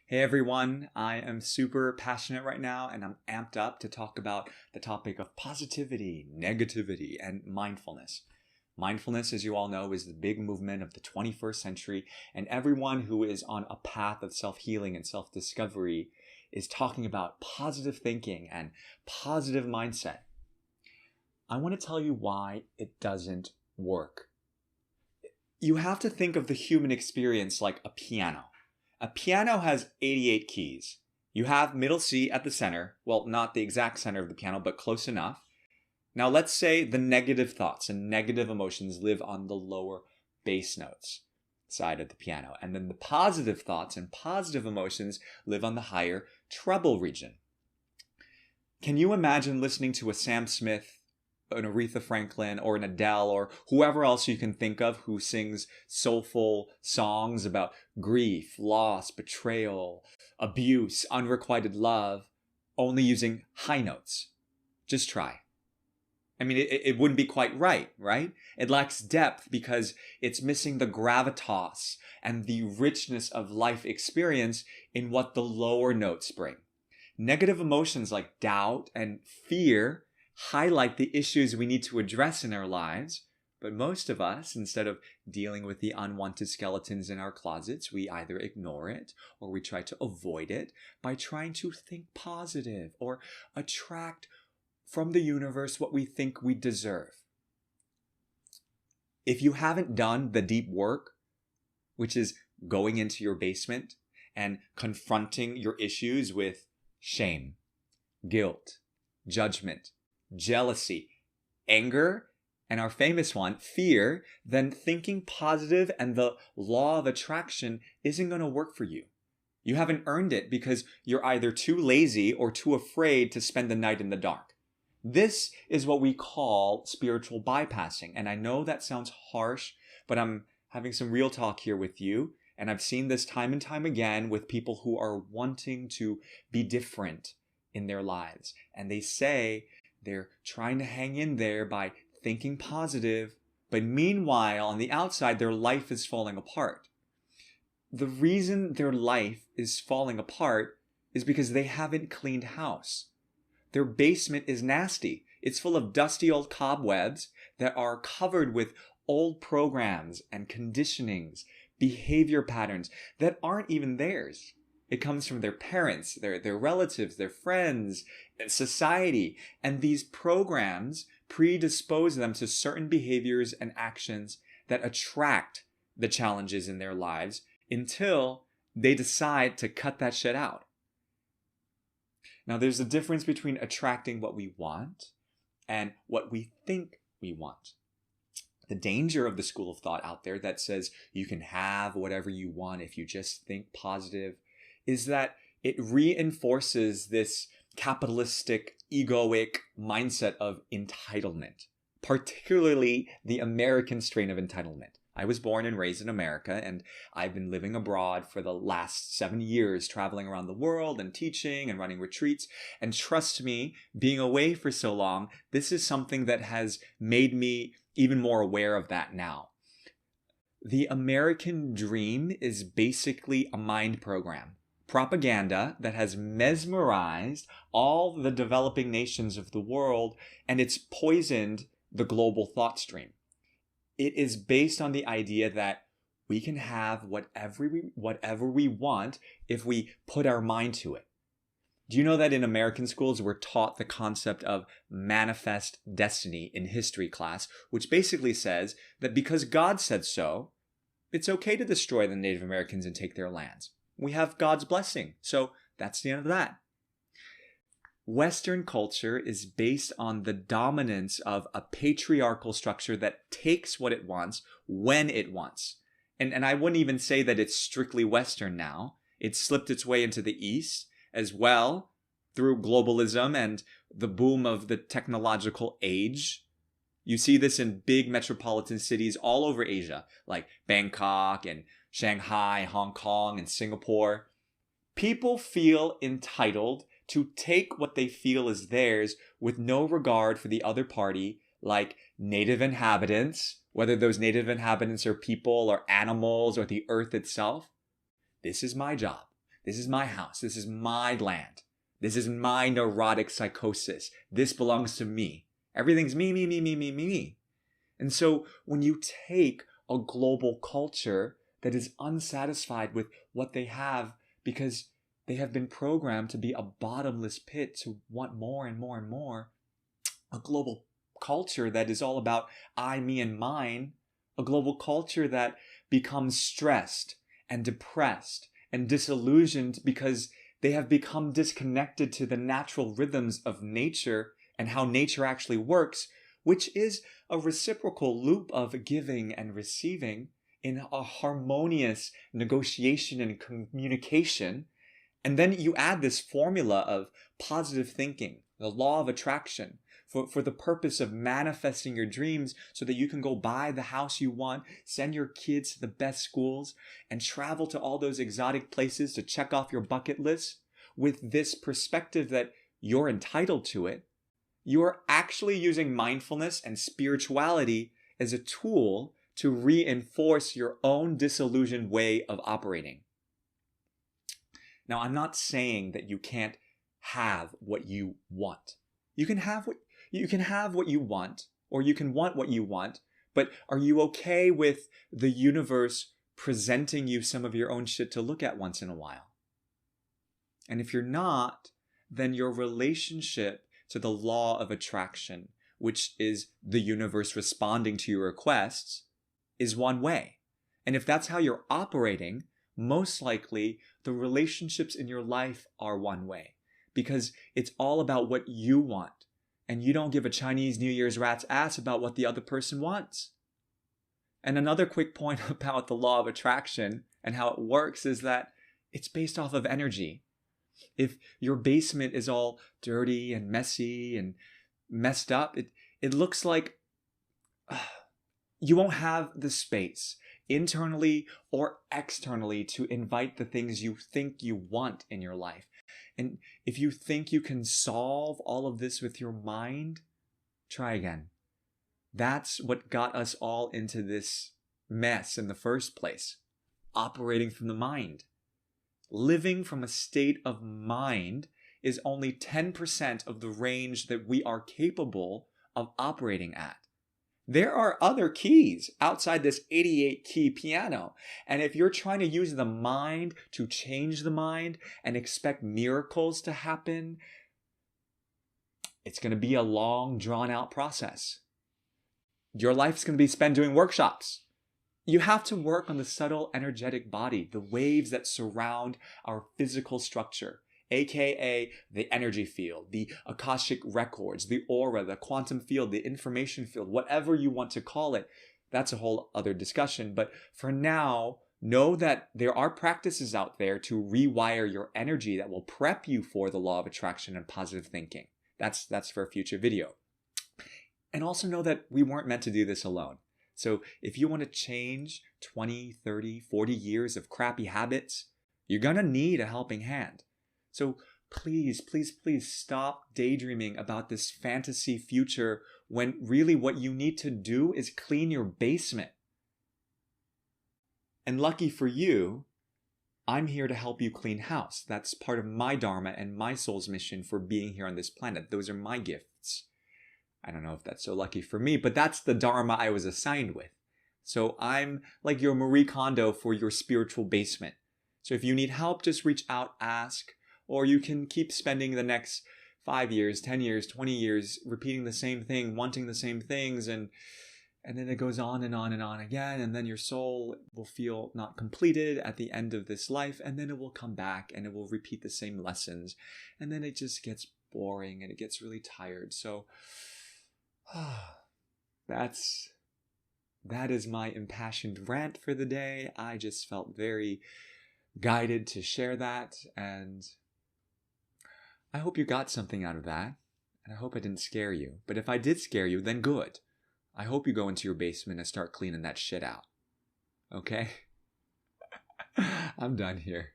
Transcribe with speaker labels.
Speaker 1: Hey everyone, I am super passionate right now and I'm amped up to talk about the topic of positivity, negativity, and mindfulness. Mindfulness, as you all know, is the big movement of the 21st century, and everyone who is on a path of self healing and self discovery is talking about positive thinking and positive mindset. I want to tell you why it doesn't work. You have to think of the human experience like a piano. A piano has 88 keys. You have middle C at the center. Well, not the exact center of the piano, but close enough. Now let's say the negative thoughts and negative emotions live on the lower bass notes side of the piano. And then the positive thoughts and positive emotions live on the higher treble region. Can you imagine listening to a Sam Smith, an Aretha Franklin, or an Adele, or whoever else you can think of who sings soulful songs about grief, loss, betrayal, abuse, unrequited love, only using high notes? Just try. I mean, it wouldn't be quite right? It lacks depth because it's missing the gravitas and the richness of life experience in what the lower notes bring. Negative emotions like doubt and fear highlight the issues we need to address in our lives, but most of us, instead of dealing with the unwanted skeletons in our closets, we either ignore it or we try to avoid it by trying to think positive or attract from the universe what we think we deserve. If you haven't done the deep work, which is going into your basement and confronting your issues with shame, guilt, judgment, jealousy, anger, and our famous one, fear, then thinking positive and the law of attraction isn't going to work for you. You haven't earned it because you're either too lazy or too afraid to spend the night in the dark. This is what we call spiritual bypassing. And I know that sounds harsh, but I'm having some real talk here with you. And I've seen this time and time again with people who are wanting to be different in their lives. And they say they're trying to hang in there by thinking positive, but meanwhile, on the outside, their life is falling apart. The reason their life is falling apart is because they haven't cleaned house. Their basement is nasty. It's full of dusty old cobwebs that are covered with old programs and conditionings, behavior patterns that aren't even theirs. It comes from their parents, their relatives, their friends, society. And these programs predispose them to certain behaviors and actions that attract the challenges in their lives until they decide to cut that shit out. Now, there's a difference between attracting what we want and what we think we want. The danger of the school of thought out there that says you can have whatever you want if you just think positive is that it reinforces this capitalistic, egoic mindset of entitlement, particularly the American strain of entitlement. I was born and raised in America, and I've been living abroad for the last 7 years, traveling around the world and teaching and running retreats. And trust me, being away for so long, this is something that has made me even more aware of that now. The American dream is basically a mind program. Propaganda that has mesmerized all the developing nations of the world, and it's poisoned the global thought stream. It is based on the idea that we can have whatever we want if we put our mind to it. Do you know that in American schools we're taught the concept of manifest destiny in history class, which basically says that because God said so, it's okay to destroy the Native Americans and take their lands. We have God's blessing, so that's the end of that. Western culture is based on the dominance of a patriarchal structure that takes what it wants when it wants. And I wouldn't even say that it's strictly Western now. It's slipped its way into the East as well through globalism and the boom of the technological age. You see this in big metropolitan cities all over Asia, like Bangkok and Shanghai, Hong Kong, and Singapore. People feel entitled to take what they feel is theirs with no regard for the other party, like native inhabitants, whether those native inhabitants are people or animals or the earth itself. This is my job. This is my house. This is my land. This is my neurotic psychosis. This belongs to me. Everything's me, me, me, me, me, me, me. And so when you take a global culture that is unsatisfied with what they have because they have been programmed to be a bottomless pit to want more and more and more, a global culture that is all about I, me, and mine, a global culture that becomes stressed and depressed and disillusioned because they have become disconnected to the natural rhythms of nature and how nature actually works, which is a reciprocal loop of giving and receiving in a harmonious negotiation and communication. And then you add this formula of positive thinking, the law of attraction, for the purpose of manifesting your dreams so that you can go buy the house you want, send your kids to the best schools, and travel to all those exotic places to check off your bucket list with this perspective that you're entitled to it. You are actually using mindfulness and spirituality as a tool to reinforce your own disillusioned way of operating. Now, I'm not saying that you can't have what you want. You can have what you want, or you can want what you want, but are you okay with the universe presenting you some of your own shit to look at once in a while? And if you're not, then your relationship to the law of attraction, which is the universe responding to your requests, is one way. And if that's how you're operating, most likely the relationships in your life are one way, because it's all about what you want. And you don't give a Chinese New Year's rat's ass about what the other person wants. And another quick point about the law of attraction and how it works is that it's based off of energy. If your basement is all dirty and messy and messed up, it looks like you won't have the space internally or externally to invite the things you think you want in your life. And if you think you can solve all of this with your mind, try again. That's what got us all into this mess in the first place. Operating from the mind. Living from a state of mind is only 10% of the range that we are capable of operating at. There are other keys outside this 88-key piano. And if you're trying to use the mind to change the mind and expect miracles to happen, it's going to be a long, drawn-out process. Your life's going to be spent doing workshops. You have to work on the subtle energetic body, the waves that surround our physical structure, aka the energy field, the Akashic records, the aura, the quantum field, the information field, whatever you want to call it. That's a whole other discussion. But for now, know that there are practices out there to rewire your energy that will prep you for the law of attraction and positive thinking. That's for a future video. And also know that we weren't meant to do this alone. So if you want to change 20, 30, 40 years of crappy habits, you're going to need a helping hand. So please, please, please stop daydreaming about this fantasy future when really what you need to do is clean your basement. And lucky for you, I'm here to help you clean house. That's part of my dharma and my soul's mission for being here on this planet. Those are my gifts. I don't know if that's so lucky for me, but that's the dharma I was assigned with. So I'm like your Marie Kondo for your spiritual basement. So if you need help, just reach out, ask. Or you can keep spending the next 5 years, 10 years, 20 years repeating the same thing, wanting the same things, and then it goes on and on and on again, and then your soul will feel not completed at the end of this life, and then it will come back and it will repeat the same lessons, and then it just gets boring and it gets really tired. So that is my impassioned rant for the day. I just felt very guided to share that, and I hope you got something out of that, and I hope I didn't scare you. But if I did scare you, then good. I hope you go into your basement and start cleaning that shit out. Okay? I'm done here.